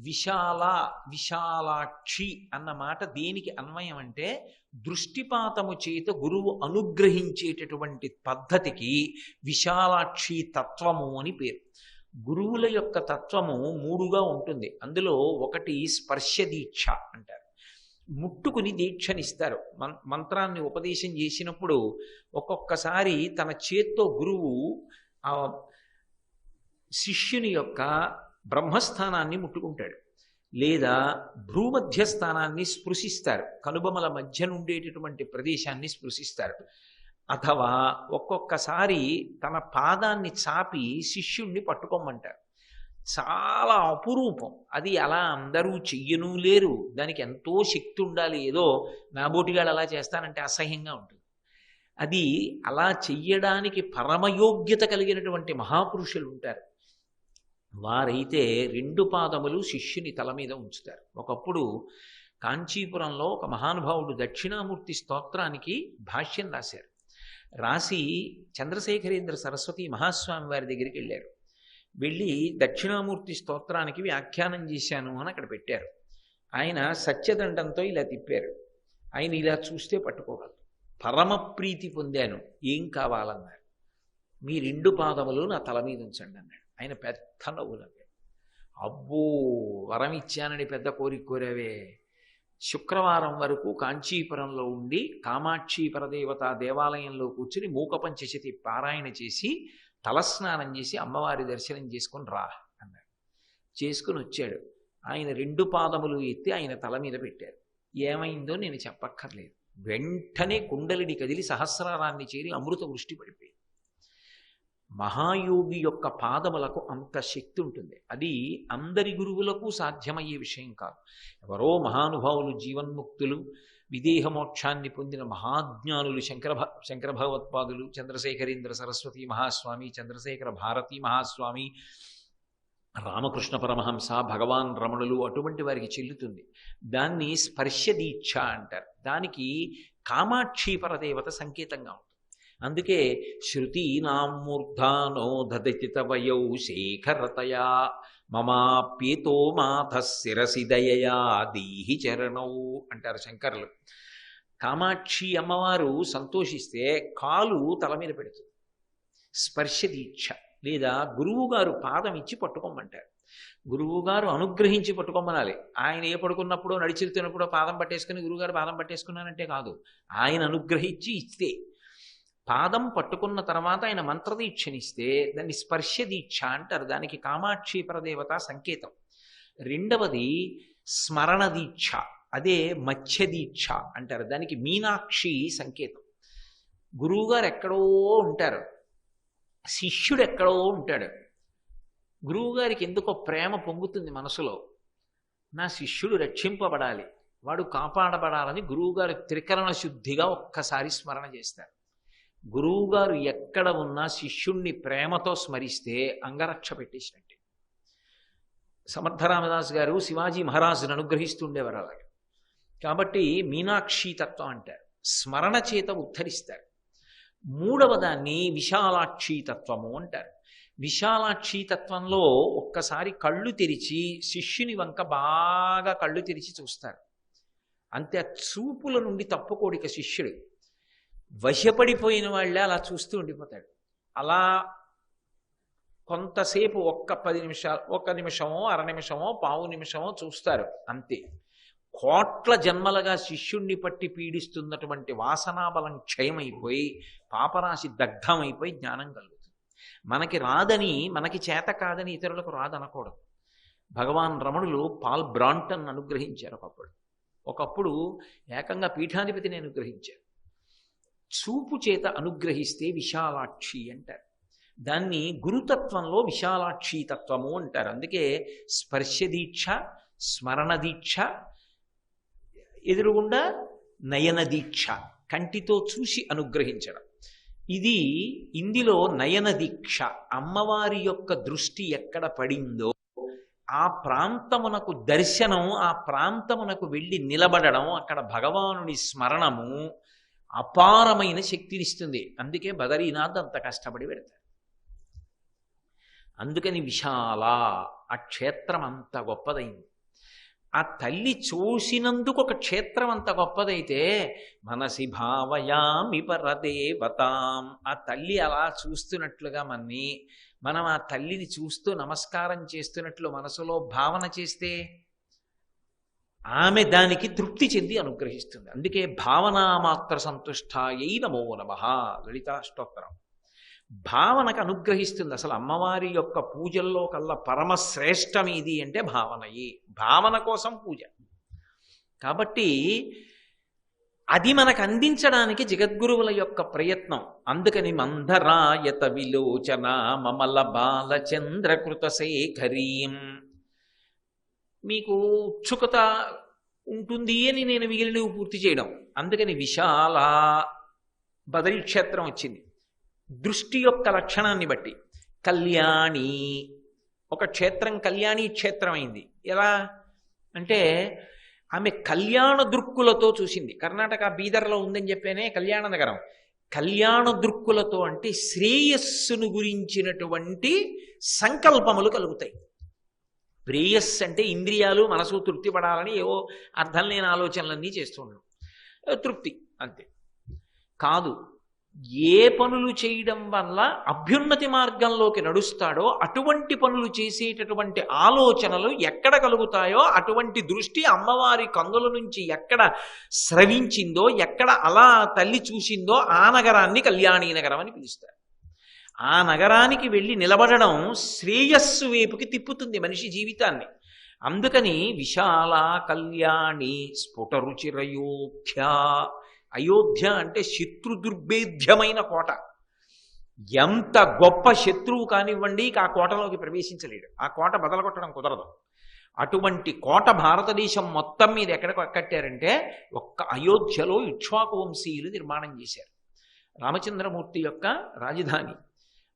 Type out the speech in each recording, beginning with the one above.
విశాల విశాలాక్షి అన్న మాట దేనికి అన్వయం అంటే దృష్టిపాతము చేత గురువు అనుగ్రహించేటటువంటి పద్ధతికి విశాలాక్షి తత్వము అని పేరు. గురువుల యొక్క తత్వము మూడుగా ఉంటుంది. అందులో ఒకటి స్పర్శ దీక్ష అంటారు. ముట్టుకుని దీక్షనిస్తారు. మంత్రాన్ని ఉపదేశం చేసినప్పుడు ఒక్కొక్కసారి తన చేత్తో గురువు ఆ శిష్యుని యొక్క బ్రహ్మస్థానాన్ని ముట్టుకుంటాడు, లేదా భ్రూమధ్య స్థానాన్ని స్పృశిస్తారు, కనుబొమల మధ్య నుండేటటువంటి ప్రదేశాన్ని స్పృశిస్తారు. అథవా ఒక్కొక్కసారి తన పాదాన్ని చాపి శిష్యుణ్ణి పట్టుకోమంటారు. చాలా అపురూపం అది. అలా అందరూ చెయ్యను లేరు, దానికి ఎంతో శక్తి ఉండాలి. ఏదో నాబోటిగాడు అలా చేస్తానంటే అసహ్యంగా ఉంటుంది. అది అలా చెయ్యడానికి పరమయోగ్యత కలిగినటువంటి మహాపురుషులు ఉంటారు. వారైతే రెండు పాదములు శిష్యుని తల మీద ఉంచుతారు. ఒకప్పుడు కాంచీపురంలో ఒక మహానుభావుడు దక్షిణామూర్తి స్తోత్రానికి భాష్యం రాశారు. రాసి చంద్రశేఖరేంద్ర సరస్వతి మహాస్వామి వారి దగ్గరికి వెళ్ళారు. వెళ్ళి దక్షిణామూర్తి స్తోత్రానికి వ్యాఖ్యానం చేశాను అని అక్కడ పెట్టారు. ఆయన సత్యదండంతో ఇలా తిప్పారు. ఆయన ఇలా చూస్తే పట్టుకోగలరు. పరమ ప్రీతి పొందాను, ఏం కావాలన్నారు. మీ రెండు పాదములు నా తల మీద ఉంచండి అన్నాడు. ఆయన పెద్ద నవ్వు నవ్వాడు. అబ్బో, వరం ఇచ్చానని పెద్ద కోరిక కోరావే. శుక్రవారం వరకు కాంచీపురంలో ఉండి కామాక్షి పరదేవత దేవాలయంలో కూర్చుని మూకపంచశతి పారాయణ చేసి తలస్నానం చేసి అమ్మవారి దర్శనం చేసుకుని రా అన్నాడు. చేసుకుని వచ్చాడు. ఆయన రెండు పాదములు ఎత్తి ఆయన తల మీద పెట్టారు. ఏమైందో నేను చెప్పక్కర్లేదు. వెంటనే కుండలిని కదిలి సహస్రారాన్ని చేరి అమృత వృష్టి పడిపోయింది. మహాయోగి యొక్క పాదములకు అంత శక్తి ఉంటుంది. అది అందరి గురువులకు సాధ్యమయ్యే విషయం కాదు. ఎవరో మహానుభావులు, జీవన్ముక్తులు, విదేహ మోక్షాన్ని పొందిన మహాజ్ఞానులు, శంకర భగవత్పాదులు, చంద్రశేఖరేంద్ర సరస్వతి మహాస్వామి, చంద్రశేఖర భారతీ మహాస్వామి, రామకృష్ణ పరమహంస, భగవాన్ రమణులు, అటువంటి వారికి చెల్లుతుంది. దాన్ని స్పర్శ దీక్ష అంటారు. దానికి కామాక్షి పరదేవత సంకేతంగా ఉంటుంది. అందుకే శృతీనాం మూర్ధానో దదతి తవయౌ శేఖరతయా మమాప్యేతో మాథ శిరసి దయయా దీహి చరణౌ అంటారు శంకరులు. కామాక్షి అమ్మవారు సంతోషిస్తే కాలు తల మీద పెడుతుంది. స్పర్శ దీక్ష, లేదా గురువుగారు పాదం ఇచ్చి పట్టుకోమంటారు. గురువుగారు అనుగ్రహించి పట్టుకోమనాలి. ఆయన ఏ పడుకున్నప్పుడో నడిచిరుతున్నప్పుడో పాదం పట్టేసుకుని గురువుగారు పాదం పట్టేసుకున్నానంటే కాదు, ఆయన అనుగ్రహించి ఇస్తే. పాదం పట్టుకున్న తర్వాత ఆయన మంత్రదీక్షనిస్తే దాన్ని స్పర్శ దీక్ష అంటారు. దానికి కామాక్షి పరదేవత సంకేతం. రెండవది స్మరణ దీక్ష, అదే మత్స్య దీక్ష అంటారు. దానికి మీనాక్షి సంకేతం. గురువుగారు ఎక్కడో ఉంటారు, శిష్యుడు ఎక్కడో ఉంటాడు. గురువుగారికి ఎందుకో ప్రేమ పొంగుతుంది మనసులో. నా శిష్యుడు రక్షింపబడాలి, వాడు కాపాడబడాలని గురువుగారు త్రికరణ శుద్ధిగా ఒక్కసారి స్మరణ చేస్తారు. గురువుగారు ఎక్కడ ఉన్నా శిష్యుణ్ణి ప్రేమతో స్మరిస్తే అంగరక్ష పెట్టేసినట్టే. సమర్థరామదాస్ గారు శివాజీ మహారాజును అనుగ్రహిస్తుండేవారు అలాగే. కాబట్టి మీనాక్షి తత్వం అంటారు. స్మరణ చేత ఉద్ధరిస్తారు. మూడవ దాన్ని విశాలాక్షి తత్వము అంటారు. విశాలాక్షి తత్వంలో ఒక్కసారి కళ్ళు తెరిచి శిష్యుని వంక బాగా కళ్ళు తెరిచి చూస్తారు. అంతే. ఆ చూపుల నుండి తప్పుకోడిక శిష్యుడు వశపడిపోయిన వాళ్ళే అలా చూస్తూ ఉండిపోతాడు. అలా కొంతసేపు ఒక్క 10 నిమిషాలు, 1 నిమిషమో, అర నిమిషమో, పావు నిమిషమో చూస్తారు అంతే. కోట్ల జన్మలుగా శిష్యుణ్ణి పట్టి పీడిస్తున్నటువంటి వాసనాబలం క్షయమైపోయి పాపరాశి దగ్ధమైపోయి జ్ఞానం కలుగుతుంది. మనకి రాదని, మనకి చేత కాదని ఇతరులకు రాదనకూడదు. భగవాన్ రమణులు పాల్ బ్రాంటన్ అనుగ్రహించారు. ఒకప్పుడు ఏకంగా పీఠాధిపతిని అనుగ్రహించారు. చూపు చేత అనుగ్రహిస్తే విశాలాక్షి అంటారు. దాన్ని గురుతత్వంలో విశాలాక్షి తత్వము అంటారు. అందుకే స్పర్శ దీక్ష, స్మరణ దీక్ష, ఎదురుగుండా నయన దీక్ష, కంటితో చూసి అనుగ్రహించడం. ఇందులో నయన దీక్ష, అమ్మవారి యొక్క దృష్టి ఎక్కడ పడిందో ఆ ప్రాంతమునకు దర్శనం, ఆ ప్రాంతమునకు వెళ్ళి నిలబడడం, అక్కడ భగవానుని స్మరణము అపారమైన శక్తినిస్తుంది. అందుకే బదరీనాథ్ అంత కష్టపడి పెడతారు. అందుకని విశాల, ఆ క్షేత్రం అంత గొప్పదైంది. ఆ తల్లి చూసినందుకు ఒక క్షేత్రం అంత గొప్పదైతే మనసి భావయామి పరదేవతాం, ఆ తల్లి అలా చూస్తున్నట్లుగా మనం ఆ తల్లిని చూస్తూ నమస్కారం చేస్తున్నట్లు మనసులో భావన చేస్తే ఆమె దానికి తృప్తి చెంది అనుగ్రహిస్తుంది. అందుకే భావనామాత్ర సంతుష్టాయై నమో నమః లలితాష్టోత్తరం భావనకు అనుగ్రహిస్తుంది. అసలు అమ్మవారి యొక్క పూజల్లో కల్లా పరమశ్రేష్టం ఇది అంటే భావనయే, భావన కోసం పూజ. కాబట్టి అది మనకు అందించడానికి జగద్గురువుల యొక్క ప్రయత్నం. అందుకని మందరాయత విలోచన మమల బాలచంద్రకృత శేఖరీం, మీకు ఉత్సుకత ఉంటుంది అని నేను మిగిలినవి పూర్తి చేయడం. అందుకని విశాల బదరీ క్షేత్రం వచ్చింది దృష్టి యొక్క లక్షణాన్ని బట్టి. కళ్యాణి ఒక క్షేత్రం కళ్యాణి క్షేత్రం అయింది. ఎలా అంటే ఆమె కళ్యాణ దృక్కులతో చూసింది. కర్ణాటక బీదర్లో ఉందని చెప్పేనే కళ్యాణ నగరం. కళ్యాణ దృక్కులతో అంటే శ్రేయస్సును గురించినటువంటి సంకల్పములు కలుగుతాయి. ప్రేయస్ అంటే ఇంద్రియాలు మనసు తృప్తి పడాలని ఏవో అర్థం లేని ఆలోచనలన్నీ చేస్తుండడం, తృప్తి అంతే కాదు. ఏ పనులు చేయడం వల్ల అభ్యున్నతి మార్గంలోకి నడుస్తాడో అటువంటి పనులు చేసేటటువంటి ఆలోచనలు ఎక్కడ కలుగుతాయో అటువంటి దృష్టి అమ్మవారి కందుల నుంచి ఎక్కడ స్రవించిందో, ఎక్కడ అలా తల్లి చూసిందో ఆ నగరాన్ని కళ్యాణీ నగరం అని పిలుస్తారు. ఆ నగరానికి వెళ్ళి నిలబడడం శ్రేయస్సు వైపుకి తిప్పుతుంది మనిషి జీవితాన్ని. అందుకని విశాల కళ్యాణి స్ఫుటరుచిరయోధ్య. అయోధ్య అంటే శత్రు దుర్భేద్యమైన కోట. ఎంత గొప్ప శత్రువు కానివ్వండి ఆ కోటలోకి ప్రవేశించలేడు, ఆ కోట బదలగొట్టడం కుదరదు. అటువంటి కోట భారతదేశం మొత్తం మీద ఎక్కడ కట్టారంటే ఒక్క అయోధ్యలో ఇక్ష్వాకు వంశీయులు నిర్మాణం చేశారు. రామచంద్రమూర్తి యొక్క రాజధాని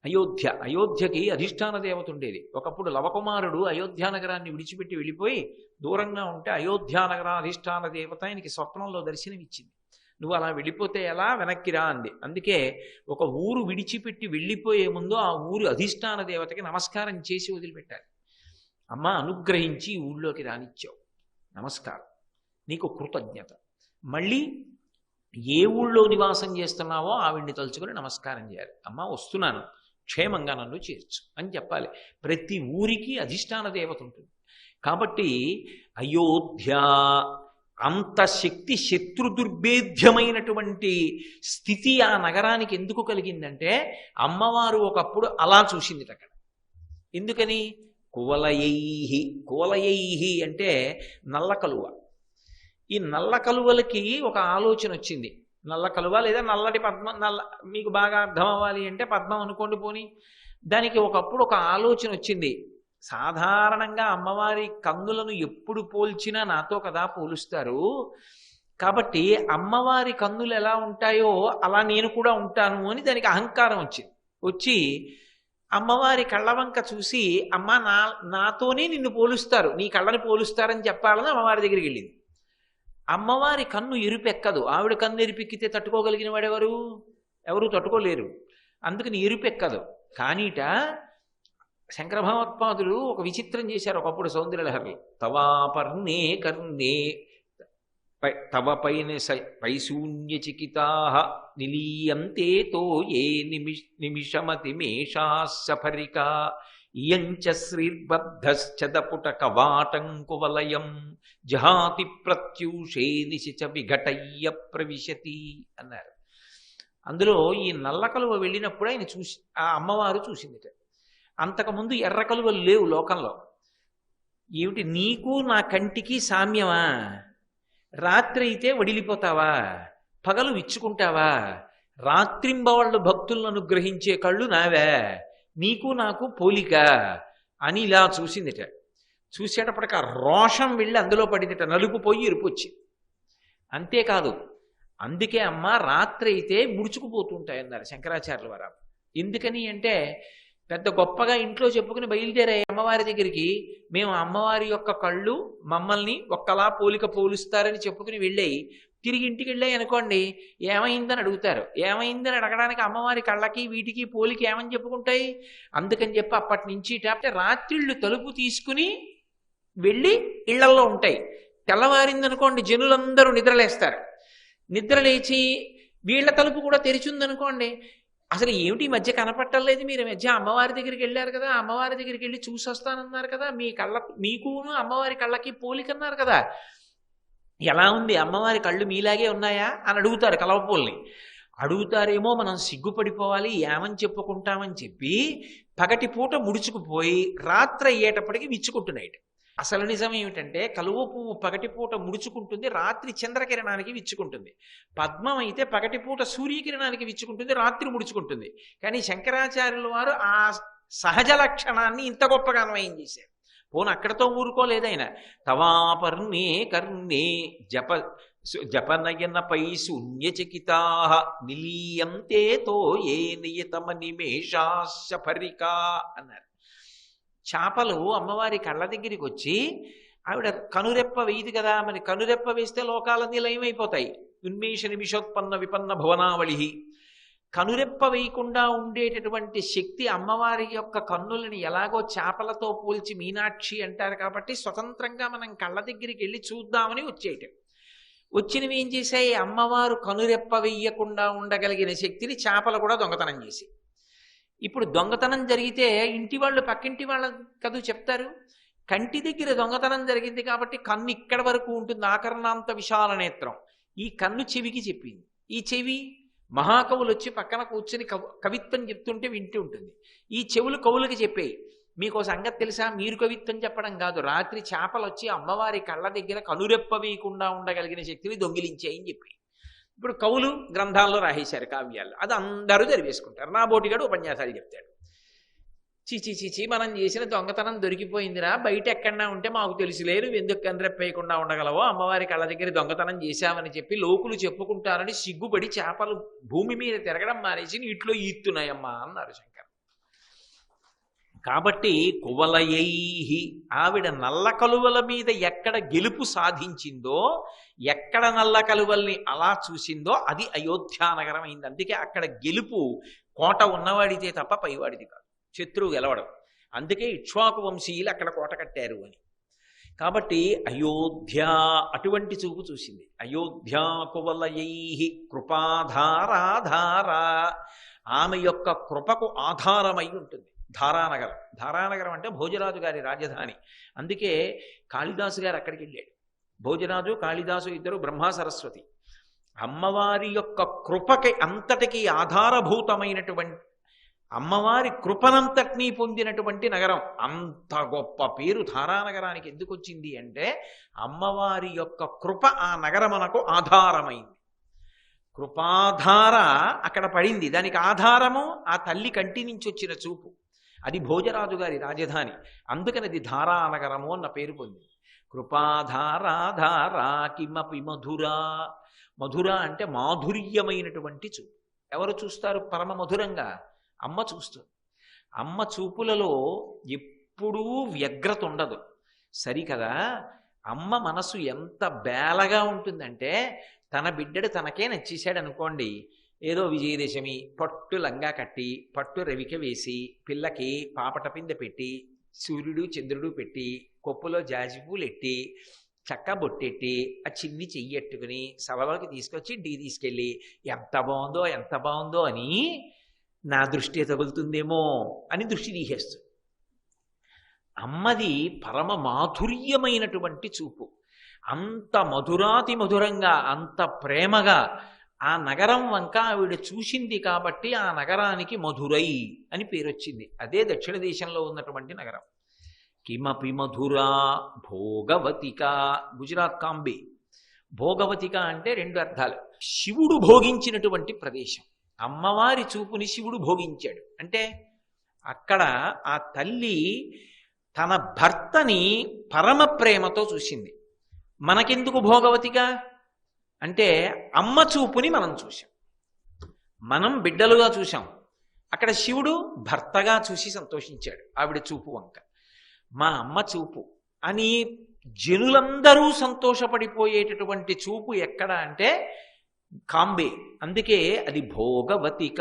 అయోధ్య. అయోధ్యకి అధిష్టాన దేవత ఉండేది. ఒకప్పుడు లవకుమారుడు అయోధ్య నగరాన్ని విడిచిపెట్టి వెళ్ళిపోయి దూరంగా ఉంటే అయోధ్యానగర అధిష్టాన దేవత ఆయనకి స్వప్నంలో దర్శనమిచ్చింది. నువ్వు అలా వెళ్ళిపోతే ఎలా, వెనక్కి రా అంది. అందుకే ఒక ఊరు విడిచిపెట్టి వెళ్ళిపోయే ముందు ఆ ఊరు అధిష్టాన దేవతకి నమస్కారం చేసి వదిలిపెట్టాలి. అమ్మ అనుగ్రహించి ఊళ్ళోకి రానిచ్చావు, నమస్కారం, నీకు కృతజ్ఞత. మళ్ళీ ఏ ఊళ్ళో నివాసం చేస్తున్నావో ఆవిడ్ని తలుచుకొని నమస్కారం చేయాలి. అమ్మ వస్తున్నాను, క్షేమంగా నన్ను చేర్చు అని చెప్పాలి. ప్రతి ఊరికి అధిష్టాన దేవత ఉంటుంది. కాబట్టి అయోధ్య అంత శక్తి, శత్రు దుర్భేద్యమైనటువంటి స్థితి ఆ నగరానికి ఎందుకు కలిగిందంటే అమ్మవారు ఒకప్పుడు అలా చూసింది అక్కడ. ఎందుకని? కువలయైహి. కువలయైహి అంటే నల్ల కలువ. ఈ నల్ల కలువలకి ఒక ఆలోచన వచ్చింది. నల్ల కలువ లేదా నల్లటి పద్మం, మీకు బాగా అర్థం అవ్వాలి అంటే పద్మం అనుకోండి పోని. దానికి ఒకప్పుడు ఒక ఆలోచన వచ్చింది. సాధారణంగా అమ్మవారి కన్నులను ఎప్పుడు పోల్చినా నాతో కదా పోలుస్తారు, కాబట్టి అమ్మవారి కన్నులు ఎలా ఉంటాయో అలా నేను కూడా ఉంటాను అని దానికి అహంకారం వచ్చింది. వచ్చి అమ్మవారి కళ్ళవంక చూసి అమ్మ నాతోనే నిన్ను పోలుస్తారు, నీ కళ్ళని పోలుస్తారని చెప్పాలని అమ్మవారి దగ్గరికి వెళ్ళింది. అమ్మవారి కన్ను ఎరుపెక్కదు. ఆవిడ కన్ను ఎరుపెక్కితే తట్టుకోగలిగిన వాడెవరు? ఎవరు తట్టుకోలేరు. అందుకని ఎరుపెక్కదు. కానీట శంకర భగవత్పాదులు ఒక విచిత్రం చేశారు ఒకప్పుడు సౌందర్యలహరిలో. తవాపర్ణే కర్ణే తవ పైన పైశూన్యచికితా నిలీయంతే తో ఏ నిమిషమతి మేషాసఫరిక ఇయంచ శ్రీర్బద్ధశ్చదపుట కవాటం కువలయం జహాతి ప్రత్యూషే నిశిచ విఘటయ్య ప్రవిశతి అన్నారు. అందులో ఈ నల్ల కలువ వెళ్ళినప్పుడు ఆయన చూసి, ఆ అమ్మవారు చూసిందిట. అంతకుముందు ఎర్ర కలువలు లేవు లోకంలో. ఏమిటి నీకు నా కంటికి సామ్యమా? రాత్రి అయితే వడిలిపోతావా, పగలు విచ్చుకుంటావా? రాత్రింబవాళ్ళు భక్తులను అనుగ్రహించే కళ్ళు నావే, నీకు నాకు పోలిక అని ఇలా చూసిందిట. చూసేటప్పటికి ఆ రోషం వెళ్ళి అందులో పడిందిట, నలుపు పోయి ఎరుపు వచ్చింది. అంతేకాదు, అందుకే అమ్మ రాత్రి అయితే ముడుచుకుపోతుంటాయన్నారు శంకరాచార్యుల వారు. ఎందుకని అంటే పెద్ద గొప్పగా ఇంట్లో చెప్పుకుని బయలుదేరే అమ్మవారి దగ్గరికి, మేము అమ్మవారి యొక్క కళ్ళు మమ్మల్ని ఒక్కలా పోలిక పోలుస్తారని చెప్పుకుని వెళ్ళాయి. తిరిగి ఇంటికి వెళ్ళాయి అనుకోండి, ఏమైందని అడుగుతారు. ఏమైందని అడగడానికి అమ్మవారి కళ్ళకి వీటికి పోలిక ఏమని చెప్పుకుంటాయి? అందుకని చెప్పి అప్పటి నుంచి రాత్రిళ్ళు తలుపు తీసుకుని వెళ్ళి ఇళ్లల్లో ఉంటాయి. తెల్లవారిందనుకోండి జనులందరూ నిద్రలేస్తారు. నిద్రలేచి వీళ్ళ తలుపు కూడా తెరిచిందనుకోండి, అసలు ఏమిటి ఈ మధ్య కనపట్టలేదు, మీరు ఈ మధ్య అమ్మవారి దగ్గరికి వెళ్ళారు కదా, అమ్మవారి దగ్గరికి వెళ్ళి చూసి వస్తానన్నారు కదా, మీ కళ్ళ మీకును అమ్మవారి కళ్ళకి పోలికన్నారు కదా, ఎలా ఉంది అమ్మవారి కళ్ళు మీలాగే ఉన్నాయా అని అడుగుతారు. కలవపోల్ని అడుగుతారేమో, మనం సిగ్గుపడిపోవాలి, ఏమని చెప్పుకుంటామని చెప్పి పగటిపూట ముడుచుకుపోయి రాత్రి అయ్యేటప్పటికి విచ్చుకుంటున్నాయి. అసలు నిజం ఏమిటంటే కలువ పువ్వు పగటిపూట ముడుచుకుంటుంది, రాత్రి చంద్రకిరణానికి విచ్చుకుంటుంది. పద్మం అయితే పగటిపూట సూర్యకిరణానికి విచ్చుకుంటుంది, రాత్రి ముడుచుకుంటుంది. కానీ శంకరాచార్యుల వారు ఆ సహజ లక్షణాన్ని ఇంత గొప్పగా అన్వయం చేశారు. పోను అక్కడతో ఊరుకోలేదైనా. తవాపర్ణే కర్ణే జపనయనపై శూన్యచకితా నిలీయంతే తో ఏ నియతమ నిమేషాశఫరికా అన్నారు. చేపలు అమ్మవారి కళ్ళ దగ్గరికి వచ్చి ఆవిడ కనురెప్ప వేయదు కదా, మరి కనురెప్ప వేస్తే లోకాలన్నీ లయమైపోతాయి. ఉన్మేష నిమిషోత్పన్న విపన్న భువనావళి. కనురెప్ప వేయకుండా ఉండేటటువంటి శక్తి అమ్మవారి యొక్క కన్నులని ఎలాగో చేపలతో పోల్చి మీనాక్షి అంటారు కాబట్టి స్వతంత్రంగా మనం కళ్ళ దగ్గరికి వెళ్ళి చూద్దామని వచ్చేయటం. వచ్చినవి ఏం చేశాయి, అమ్మవారు కనురెప్ప వేయకుండా ఉండగలిగిన శక్తిని చేపలు కూడా దొంగతనం చేసి. ఇప్పుడు దొంగతనం జరిగితే ఇంటి వాళ్ళు పక్కింటి వాళ్ళ కదూ చెప్తారు. కంటి దగ్గర దొంగతనం జరిగింది కాబట్టి కన్ను ఇక్కడ వరకు ఉంటుంది, ఆకర్ణాంత విశాల నేత్రం. ఈ కన్ను చెవికి చెప్పింది. ఈ చెవి మహాకవులు వచ్చి పక్కన కూర్చుని కవిత్వం చెప్తుంటే వింటూ ఉంటుంది. ఈ చెవులు కవులకి చెప్పేయి. మీకు సంగతి తెలుసా, మీరు కవిత్వం చెప్పడం కాదు, రాత్రి చేపలు వచ్చి అమ్మవారి కళ్ళ దగ్గర కనురెప్ప వేయకుండా ఉండగలిగిన శక్తిని దొంగిలించాయని చెప్పి. ఇప్పుడు కవులు గ్రంథాల్లో రాసేశారు కావ్యాలు, అది అందరూ చదివేసుకుంటారు. నా బోటిగాడు ఉపన్యాసాలు చెప్తాడు. చీచి మనం చేసిన దొంగతనం దొరికిపోయిందిరా, బయట ఎక్కడన్నా ఉంటే మాకు తెలిసిలేరు, ఎందుకు కనిరెప్పేయకుండా ఉండగలవో, అమ్మవారి కళ్ళ దగ్గర దొంగతనం చేశామని చెప్పి లోకులు చెప్పుకుంటారని సిగ్గుపడి చేపలు భూమి మీద తిరగడం మానేసి నీటిలో ఈత్తున్నాయమ్మా అన్నారు శంకర్. కాబట్టి కువలయై, ఆవిడ నల్ల కలువల మీద ఎక్కడ గెలుపు సాధించిందో, ఎక్కడ నల్ల కలువల్ని అలా చూసిందో అది అయోధ్యానగరం అయింది. అందుకే అక్కడ గెలుపు కోట ఉన్నవాడితే తప్ప పైవాడిది కాదు, శత్రువు గెలవడం. అందుకే ఇక్ష్వాకు వంశీయులు అక్కడ కోట కట్టారు అని. కాబట్టి అయోధ్య అటువంటి చూపు చూసింది. అయోధ్యా కువలయై కృపాధారాధార, ఆమె యొక్క కృపకు ఆధారమై ఉంటుంది ధారానగరం. ధారానగరం అంటే భోజరాజు గారి రాజధాని. అందుకే కాళిదాసు గారు అక్కడికి వెళ్ళాడు. భోజరాజు కాళిదాసు ఇద్దరు బ్రహ్మ సరస్వతి. అమ్మవారి యొక్క కృపకి అంతటికీ ఆధారభూతమైనటువంటి, అమ్మవారి కృపనంతటినీ పొందినటువంటి నగరం. అంత గొప్ప పేరు ధారానగరానికి ఎందుకు వచ్చింది అంటే అమ్మవారి యొక్క కృప ఆ నగరమునకు ఆధారమైంది. కృపాధార అక్కడ పడింది, దానికి ఆధారము ఆ తల్లి కంటి నుంచి వచ్చిన చూపు. అది భోజరాజు గారి రాజధాని, అందుకని అది ధారానగరము అన్న పేరు పొందింది. కృపాధారాధారా కిమపి మధురా. మధుర అంటే మాధుర్యమైనటువంటి చూపు. ఎవరు చూస్తారు పరమ మధురంగా? అమ్మ చూస్తుంది. అమ్మ చూపులలో ఎప్పుడూ వ్యగ్రత ఉండదు, సరికదా. అమ్మ మనసు ఎంత బేలగా ఉంటుందంటే, తన బిడ్డడు తనకే నచ్చేశాడు అనుకోండి, ఏదో విజయదశమి పట్టు లంగా కట్టి పట్టు రవిక వేసి పిల్లకి పాపట పింద పెట్టి సూర్యుడు చంద్రుడు పెట్టి కొప్పులో జాజిపూలు ఎట్టి చక్క బొట్టెట్టి ఆ చిన్ని చెయ్యెట్టుకుని సభలోకి తీసుకొచ్చి ఇంటికి తీసుకెళ్ళి ఎంత బాగుందో అని నా దృష్టి తగులుతుందేమో అని దృష్టి తీసేస్తుంది. అమ్మది పరమ మాధుర్యమైనటువంటి చూపు. అంత మధురాతి మధురంగా, అంత ప్రేమగా ఆ నగరం వంక ఆవిడ చూసింది కాబట్టి ఆ నగరానికి మధురై అని పేరు వచ్చింది. అదే దక్షిణ దేశంలో ఉన్నటువంటి నగరం. కిమపి మధురా భోగవతిక. గుజరాత్ కాంబే. భోగవతిక అంటే రెండు అర్థాలు. శివుడు భోగించినటువంటి ప్రదేశం. అమ్మవారి చూపుని శివుడు భోగించాడు అంటే అక్కడ ఆ తల్లి తన భర్తని పరమ ప్రేమతో చూసింది. మనకెందుకు భోగవతిగా అంటే అమ్మ చూపుని మనం చూసాం, మనం బిడ్డలుగా చూసాం. అక్కడ శివుడు భర్తగా చూసి సంతోషించాడు ఆవిడ చూపు వంక. మా అమ్మ చూపు అని జనులందరూ సంతోషపడిపోయేటటువంటి చూపు ఎక్కడ అంటే కాంబే. అందుకే అది భోగవతిక.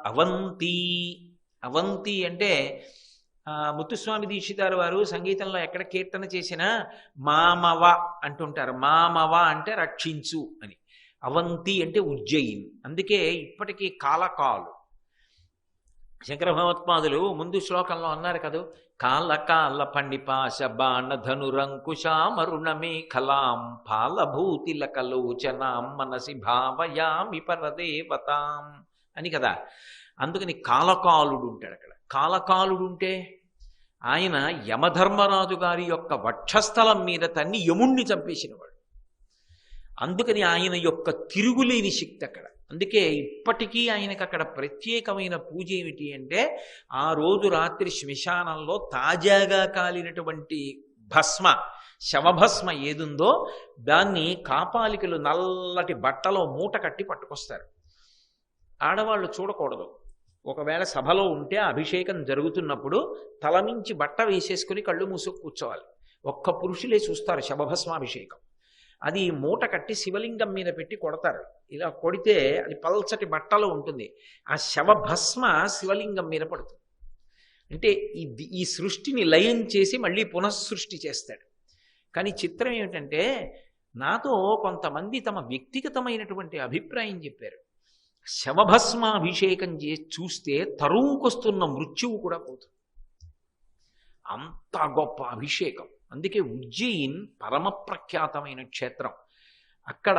అవంతి. అవంతి అంటే ముత్తుస్వామి దీక్షితారు వారు సంగీతంలో ఎక్కడ కీర్తన చేసినా మామవ అంటుంటారు. మామవ అంటే రక్షించు అని. అవంతి అంటే ఉజ్జయిన్. అందుకే ఇప్పటికీ కాలకాలు. శంకర భగవత్పాదులు ముందు శ్లోకంలో అన్నారు కదా, కాల కాల పండిపాశ బాణ ధనురంకుశామరుణమే కలాం పాలభూతిల కలోచనాం మనసి భావయామి పరదేవతాం అని కదా. అందుకని కాలకాలుడు ఉంటాడు అక్కడ. కాలకాలుడు ఉంటే ఆయన యమధర్మరాజు గారి యొక్క వక్షస్థలం మీద తన్ని యముణ్ణి చంపేసినవాడు. అందుకని ఆయన యొక్క తిరుగులేని శక్తి అక్కడ. అందుకే ఇప్పటికీ ఆయనకు అక్కడ ప్రత్యేకమైన పూజ ఏమిటి అంటే, ఆ రోజు రాత్రి శ్మశానంలో తాజాగా కాలినటువంటి భస్మ, శవభస్మ ఏదుందో దాన్ని కాపాలికలు నల్లటి బట్టలో మూట కట్టి పట్టుకొస్తారు. ఆడవాళ్ళు చూడకూడదు. ఒకవేళ సభలో ఉంటే అభిషేకం జరుగుతున్నప్పుడు తలమించి బట్ట వేసేసుకుని కళ్ళు మూసుకు కూర్చోవాలి. ఒక్క పురుషులే చూస్తారు శవభస్మాభిషేకం. అది మూట కట్టి శివలింగం మీద పెట్టి కొడతారు. ఇలా కొడితే అది పల్చటి బట్టలో ఉంటుంది. ఆ శవభస్మ శివలింగం మీద పడుతుంది. అంటే ఈ సృష్టిని లయం చేసి మళ్ళీ పునఃసృష్టి చేస్తాడు. కానీ చిత్రం ఏమిటంటే, నాతో కొంతమంది తమ వ్యక్తిగతమైనటువంటి అభిప్రాయం చెప్పారు. శవభస్మాభిషేకం చేసి చూస్తే తరువుకొస్తున్న మృత్యువు కూడా పోతుంది. అంత గొప్ప అభిషేకం. అందుకే ఉజ్జయిన్ పరమ ప్రఖ్యాతమైన క్షేత్రం. అక్కడ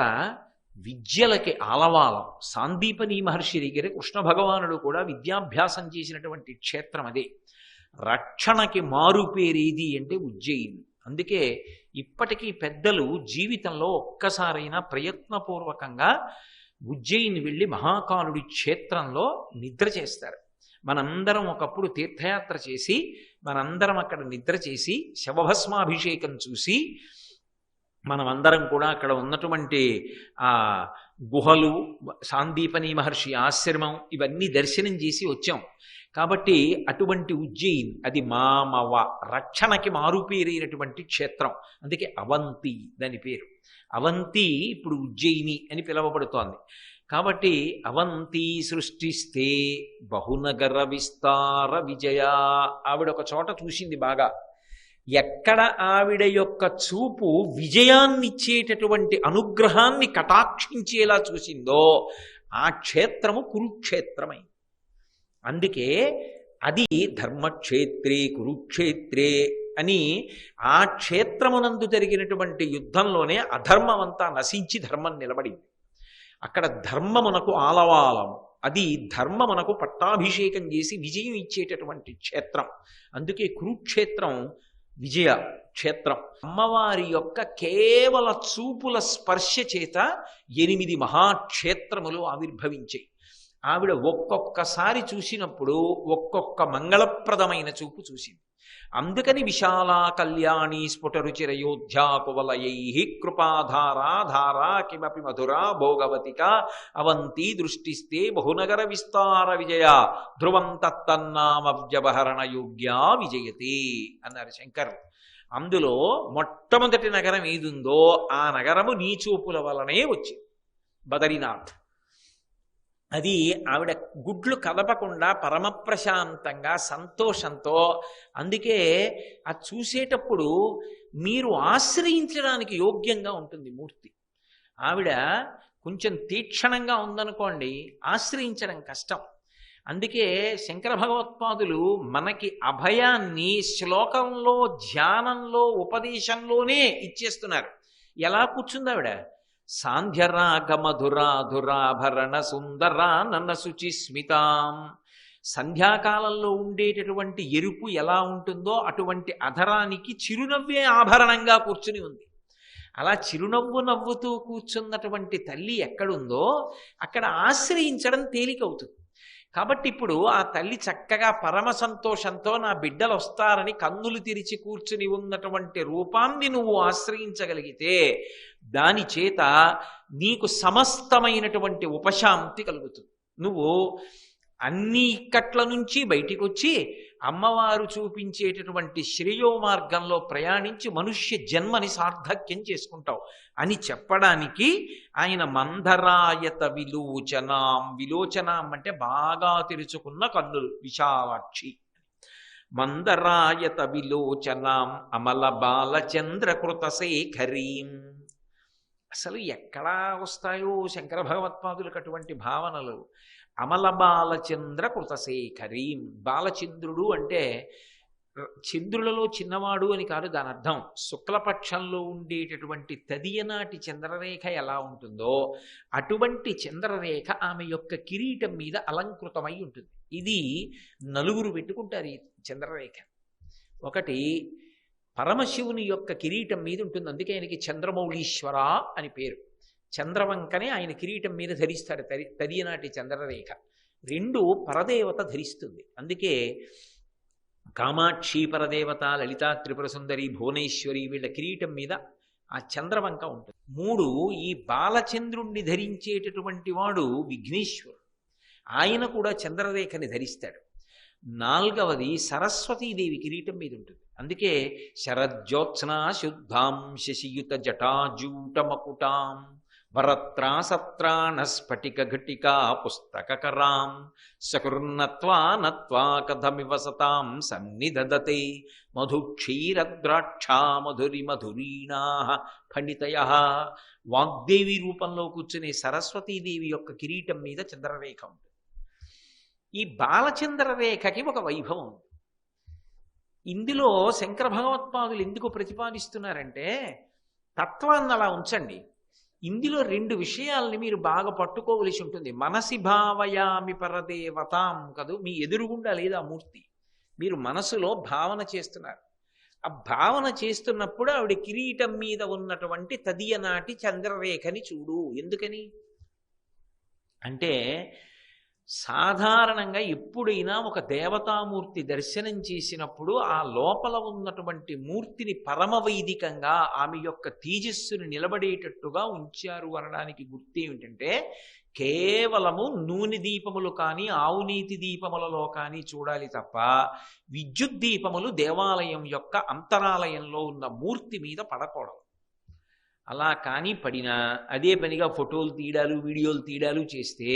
విద్యలకి ఆలవాలం. సాందీపని మహర్షి దగ్గర కృష్ణ భగవానుడు కూడా విద్యాభ్యాసం చేసినటువంటి క్షేత్రం అదే. రక్షణకి మారుపేరేది అంటే ఉజ్జయిన్. అందుకే ఇప్పటికీ పెద్దలు జీవితంలో ఒక్కసారైనా ప్రయత్నపూర్వకంగా ఉజ్జయిని వెళ్ళి మహాకాలుడి క్షేత్రంలో నిద్ర చేస్తారు. మనందరం ఒకప్పుడు తీర్థయాత్ర చేసి మనందరం అక్కడ నిద్ర చేసి శవభస్మాభిషేకం చూసి మనమందరం కూడా అక్కడ ఉన్నటువంటి ఆ గుహలు, సాందీపని మహర్షి ఆశ్రమం ఇవన్నీ దర్శనం చేసి వచ్చాం. కాబట్టి అటువంటి ఉజ్జయిన్ అది మామవ, రక్షణకి మారుపేరైనటువంటి క్షేత్రం. అందుకే అవంతి దాని పేరు. అవంతి ఇప్పుడు ఉజ్జయిని అని పిలువబడుతోంది. కాబట్టి అవంతి సృష్టిస్తే బహునగర విస్తార విజయ. ఆవిడ ఒక చోట చూసింది బాగా. ఎక్కడ ఆవిడ యొక్క చూపు విజయాన్నిచ్చేటటువంటి అనుగ్రహాన్ని కటాక్షించేలా చూసిందో ఆ క్షేత్రము కురుక్షేత్రమైంది. అందుకే అది ధర్మక్షేత్రే కురుక్షేత్రే అని ఆ క్షేత్రమునందు జరిగినటువంటి యుద్ధంలోనే అధర్మమంతా నశించి ధర్మం నిలబడింది. అక్కడ ధర్మమునకు ఆలవాలము. అది ధర్మమునకు పట్టాభిషేకం చేసి విజయం ఇచ్చేటటువంటి క్షేత్రం. అందుకే కురుక్షేత్రం విజయ క్షేత్రం. అమ్మవారి యొక్క కేవల చూపుల స్పర్శ చేత 8 మహాక్షేత్రములు ఆవిర్భవించాయి. ఆవిడ ఒక్కొక్కసారి చూసినప్పుడు ఒక్కొక్క మంగళప్రదమైన చూపు చూసింది. అందుకని విశాలా కళ్యాణి స్ఫుటరుచిరయోధ్యా కువలయై కృపాధారా ధారా కిమపి మధురా భోగవతిక అవంతి దృష్టిస్తే బహునగర విస్తార విజయ ధ్రువం తత్తన్నామవ్యవహరణ యోగ్యా విజయతే అన్నారు శంకరులు. అందులో మొట్టమొదటి నగరం ఏదుందో ఆ నగరము నీ చూపుల వలనే వచ్చింది, బదరీనాథ్. అది ఆవిడ గుడ్లు కదపకుండా పరమ ప్రశాంతంగా సంతోషంతో. అందుకే అది చూసేటప్పుడు మీరు ఆశ్రయించడానికి యోగ్యంగా ఉంటుంది మూర్తి. ఆవిడ కొంచెం తీక్షణంగా ఉందనుకోండి, ఆశ్రయించడం కష్టం. అందుకే శంకర భగవత్పాదులు మనకి అభయాన్ని శ్లోకంలో, ధ్యానంలో, ఉపదేశంలోనే ఇచ్చేస్తున్నారు. ఎలా కూర్చుంది ఆవిడ? సాంధ్యరాగ మధురాధురాభరణ సుందరా నన్న శుచి స్మితాం. సంధ్యాకాలంలో ఉండేటటువంటి ఎరుపు ఎలా ఉంటుందో అటువంటి అధరానికి చిరునవ్వే ఆభరణంగా కూర్చుని ఉంది. అలా చిరునవ్వు నవ్వుతూ కూర్చున్నటువంటి తల్లి ఎక్కడుందో అక్కడ ఆశ్రయించడం తేలికవుతుంది. కాబట్టి ఇప్పుడు ఆ తల్లి చక్కగా పరమ సంతోషంతో నా బిడ్డలు వస్తారని కన్నులు తెరిచి కూర్చుని ఉన్నటువంటి రూపాన్ని నువ్వు ఆశ్రయించగలిగితే దాని చేత నీకు సమస్తమైనటువంటి ఉపశాంతి కలుగుతుంది. నువ్వు అన్ని ఇక్కట్ల నుంచి బయటికి వచ్చి అమ్మవారు చూపించేటటువంటి శ్రేయో మార్గంలో ప్రయాణించి మనుష్య జన్మని సార్థక్యం చేసుకుంటావు అని చెప్పడానికి ఆయన మందరాయత విలోచనాం. విలోచనాం అంటే బాగా తెరుచుకున్న కన్నులు, విశాలాక్షి. మందరాయత విలోచనాం అమల బాలచంద్రకృత శేఖరీం. అసలు ఎక్కడా వస్తాయో శంకర భగవత్పాదులకు అటువంటి భావనలు. అమల బాలచంద్ర కృతశేఖరీం. బాలచంద్రుడు అంటే చంద్రులలో చిన్నవాడు అని కాదు దాని అర్థం. శుక్లపక్షంలో ఉండేటటువంటి తదియనాటి చంద్రరేఖ ఎలా ఉంటుందో అటువంటి చంద్రరేఖ ఆమె యొక్క కిరీటం మీద అలంకృతమై ఉంటుంది. ఇది నలుగురు పెట్టుకుంటారు ఈ చంద్రరేఖ. ఒకటి పరమశివుని యొక్క కిరీటం మీద ఉంటుంది, అందుకే ఆయనకి చంద్రమౌళీశ్వర అని పేరు. చంద్రవంకనే ఆయన కిరీటం మీద ధరిస్తాడు తదియనాటి చంద్రరేఖ. రెండు పరదేవత ధరిస్తుంది, అందుకే కామాక్షి పరదేవత, లలితా త్రిపుర సుందరి, భువనేశ్వరి వీళ్ళ కిరీటం మీద ఆ చంద్రవంక ఉంటుంది. మూడు ఈ బాలచంద్రుణ్ణి ధరించేటటువంటి వాడు విఘ్నేశ్వరుడు, ఆయన కూడా చంద్రరేఖని ధరిస్తాడు. నాలుగవది సరస్వతీదేవి కిరీటం మీద ఉంటుంది, అందుకే శరజ్యోత్స్నా శుద్ధాం శశియుత జటాజూటమకుటాం వరత్రా సత్రాణ స్ఫటిక ఘటికా పుస్తకరాం సకృన్నత్వా నత్వా కథమివ సతాం సన్నిదదతే మధుక్షీరద్రాక్షా మధురి మధురీణా ఫణితయః. వాగ్దేవి రూపంలో కూర్చునే సరస్వతీదేవి యొక్క కిరీటం మీద చంద్రరేఖ ఉంటుంది. ఈ బాలచంద్రరేఖకి ఒక వైభవం ఉంది. ఇందులో శంకర భగవత్పాదులు ఎందుకు ప్రతిపాదిస్తున్నారంటే, తత్వాన్ని అలా ఉంచండి, ఇందులో రెండు విషయాల్ని మీరు బాగా పట్టుకోవలసి ఉంటుంది. మనసి భావయామి పరదేవతాం కదూ, మీ ఎదురుగుండా లేదా మూర్తి, మీరు మనసులో భావన చేస్తున్నారు. ఆ భావన చేస్తున్నప్పుడు ఆవిడ కిరీటం మీద ఉన్నటువంటి తదియనాటి చంద్రరేఖని చూడు. ఎందుకని అంటే, సాధారణంగా ఎప్పుడైనా ఒక దేవతామూర్తి దర్శనం చేసినప్పుడు ఆ లోపల ఉన్నటువంటి మూర్తిని పరమవైదికంగా ఆమె యొక్క తేజస్సును నిలబడేటట్టుగా ఉంచారు అనడానికి గుర్తు ఏమిటంటే, కేవలము నూనె దీపములు కానీ ఆవునీతి దీపములలో కానీ చూడాలి తప్ప విద్యుత్ దీపములు దేవాలయం యొక్క అంతరాలయంలో ఉన్న మూర్తి మీద పడకూడదు. అలా కానీ పడినా అదే పనిగా ఫోటోలు తీయడాలు వీడియోలు తీయడాలు చేస్తే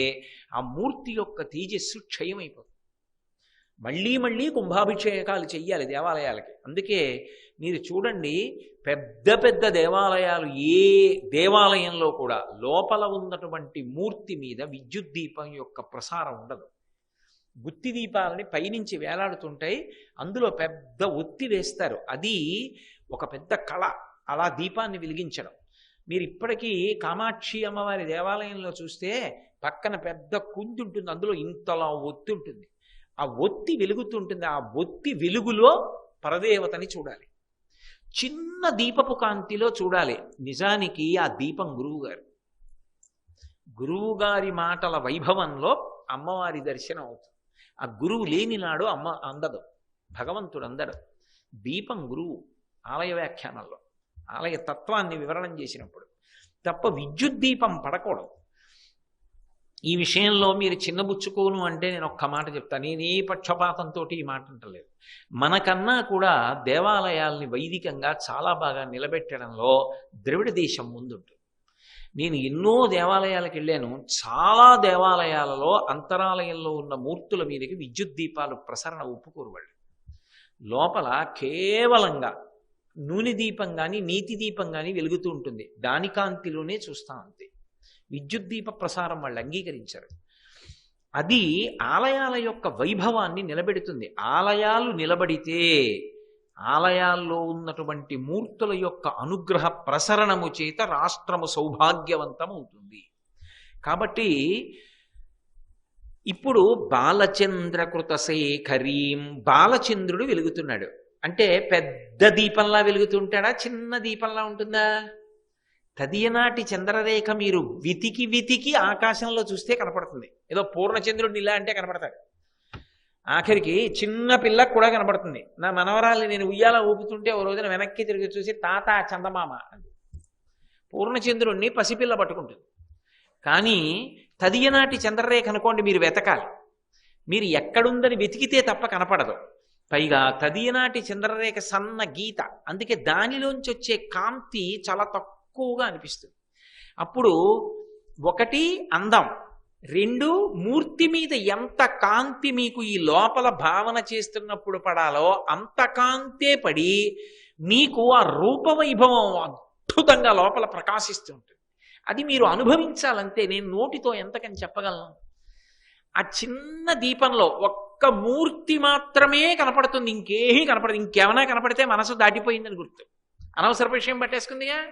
ఆ మూర్తి యొక్క తేజస్సు క్షయమైపోతుంది. మళ్ళీ మళ్ళీ కుంభాభిషేకాలు చెయ్యాలి దేవాలయాలకి. అందుకే మీరు చూడండి, పెద్ద పెద్ద దేవాలయాలు ఏ దేవాలయంలో కూడా లోపల ఉన్నటువంటి మూర్తి మీద విద్యుత్ దీపం యొక్క ప్రసారం ఉండదు. గుత్తి దీపాలని పైనుంచి వేలాడుతుంటాయి, అందులో పెద్ద ఒత్తి వేస్తారు. అది ఒక పెద్ద కళ, అలా దీపాన్ని వెలిగించడం. మీరు ఇప్పటికీ కామాక్షి అమ్మవారి దేవాలయంలో చూస్తే పక్కన పెద్ద కుంది ఉంటుంది, అందులో ఇంతలా ఒత్తి ఉంటుంది, ఆ ఒత్తి వెలుగుతుంటుంది. ఆ ఒత్తి వెలుగులో పరదేవతని చూడాలి, చిన్న దీపపు కాంతిలో చూడాలి. నిజానికి ఆ దీపం గురువుగారు. గురువుగారి మాటల వైభవంలో అమ్మవారి దర్శనం అవుతుంది. ఆ గురువు లేని నాడు అమ్మ అందదు, భగవంతుడు అందడు. దీపం గురువు ఆలయ వ్యాఖ్యానంలో, ఆలయ తత్వాన్ని వివరణం చేసినప్పుడు తప్ప విద్యుత్ దీపం పడకూడదు. ఈ విషయంలో మీరు చిన్నబుచ్చుకోను అంటే నేను ఒక్క మాట చెప్తాను. నేనే పక్షపాతంతో ఈ మాట అంటలేదు. మనకన్నా కూడా దేవాలయాల్ని వైదికంగా చాలా బాగా నిలబెట్టడంలో ద్రవిడ దేశం ముందుంటుంది. నేను ఎన్నో దేవాలయాలకు వెళ్ళాను, చాలా దేవాలయాలలో అంతరాలయంలో ఉన్న మూర్తుల మీదకి విద్యుత్ దీపాలు ప్రసరణ ఒప్పుకోరు వాళ్ళు. లోపల కేవలంగా నూనె దీపం కానీ నీతి దీపం కానీ వెలుగుతూ ఉంటుంది, దాని కాంతిలోనే చూస్తాం అంతే. విద్యుత్ దీప ప్రసారం వాళ్ళు అంగీకరించారు. అది ఆలయాల యొక్క వైభవాన్ని నిలబెడుతుంది. ఆలయాలు నిలబడితే ఆలయాల్లో ఉన్నటువంటి మూర్తుల యొక్క అనుగ్రహ ప్రసరణము చేత రాష్ట్రము సౌభాగ్యవంతం అవుతుంది. కాబట్టి ఇప్పుడు బాలచంద్రకృత శేఖరీం, బాలచంద్రుడు వెలుగుతున్నాడు అంటే పెద్ద దీపంలా వెలుగుతుంటాడా, చిన్న దీపంలా ఉంటుందా? తదియనాటి చంద్రరేఖ మీరు వెతికి వెతికి ఆకాశంలో చూస్తే కనపడుతుంది. ఏదో పూర్ణచంద్రుడిని ఇలా అంటే కనపడతాడు, ఆఖరికి చిన్న పిల్లకు కూడా కనపడుతుంది. నా మనవరాల్ని నేను ఉయ్యాల ఊపుతుంటే ఓ రోజున వెనక్కి తిరిగి చూసి తాత చందమామ అంది. పూర్ణచంద్రుణ్ణి పసిపిల్ల పట్టుకుంటుంది. కానీ తదియనాటి చంద్రరేఖ అనుకోండి, మీరు వెతకాలి, మీరు ఎక్కడుందని వెతికితే తప్ప కనపడదు. పైగా తదియనాటి చంద్రరేఖ సన్న గీత, అందుకే దానిలోంచి వచ్చే కాంతి చాలా తక్కువగా అనిపిస్తుంది. అప్పుడు ఒకటి అందం, రెండు, మూర్తి మీద ఎంత కాంతి మీకు ఈ లోపల భావన చేస్తున్నప్పుడు పడాలో అంత కాంతే పడి మీకు ఆ రూపవైభవం అద్భుతంగా లోపల ప్రకాశిస్తుంటుంది. అది మీరు అనుభవించాలంటే నేను నోటితో ఎంతకని చెప్పగలను. ఆ చిన్న దీపంలో ఒక్క మూర్తి మాత్రమే కనపడుతుంది, ఇంకేమీ కనపడదు. ఇంకేమైనా కనపడితే మనసు దాటిపోయిందని గుర్తు. అనవసర విషయం పట్టేసుకుందిగా.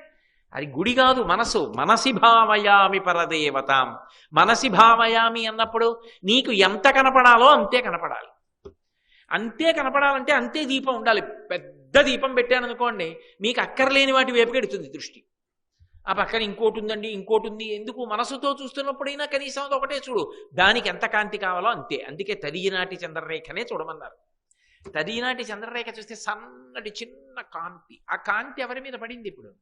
అది గుడి కాదు, మనసు. మనసి భావయామి పరదేవతాం. మనసి భావయామి అన్నప్పుడు నీకు ఎంత కనపడాలో అంతే కనపడాలి. అంతే కనపడాలంటే అంతే దీపం ఉండాలి. పెద్ద దీపం పెట్టాననుకోండి, మీకు అక్కర్లేని వాటి వైపుకెడుతుంది దృష్టి. ఆ పక్కన ఇంకోటి ఉందండి, ఇంకోటి ఉంది. ఎందుకు? మనసుతో చూస్తున్నప్పుడైనా కనీసం అది ఒకటే చూడు, దానికి ఎంత కాంతి కావాలో అంతే. అందుకే తదినాటి చంద్రరేఖనే చూడమన్నారు. తదినాటి చంద్రరేఖ చూస్తే సన్నటి చిన్న కాంతి. ఆ కాంతి ఎవరి మీద పడింది ఇప్పుడు?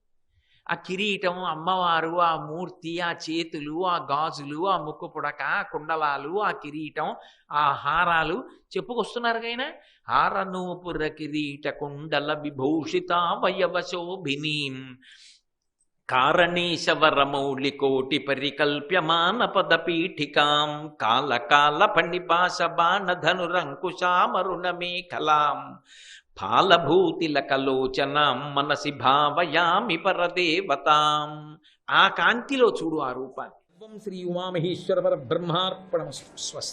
ఆ కిరీటం, అమ్మవారు, ఆ మూర్తి, ఆ చేతులు, ఆ గాజులు, ఆ ముక్కు పుడక, కుండలాలు, ఆ కిరీటం, ఆ హారాలు చెప్పుకొస్తున్నారుగైనా. హారనూపుర కిరీట కుండల విభూషిత వయవశోభినీం కారణేశవరమౌళి కోటి పరికల్ప్యమాన పదపీఠికాం కాలకాల ఫణిపాశ బాణధనురంకుశామరుణ మేఖలాం ఫాలభూతిలకలోచనాం మనసి భావయామి పరదేవతాం. ఆ కాంతిలో చూడు ఆ రూపాన్ని. శ్రీ ఉమామహేశ్వర పరబ్రహ్మార్పణమస్తు. స్వస్తి.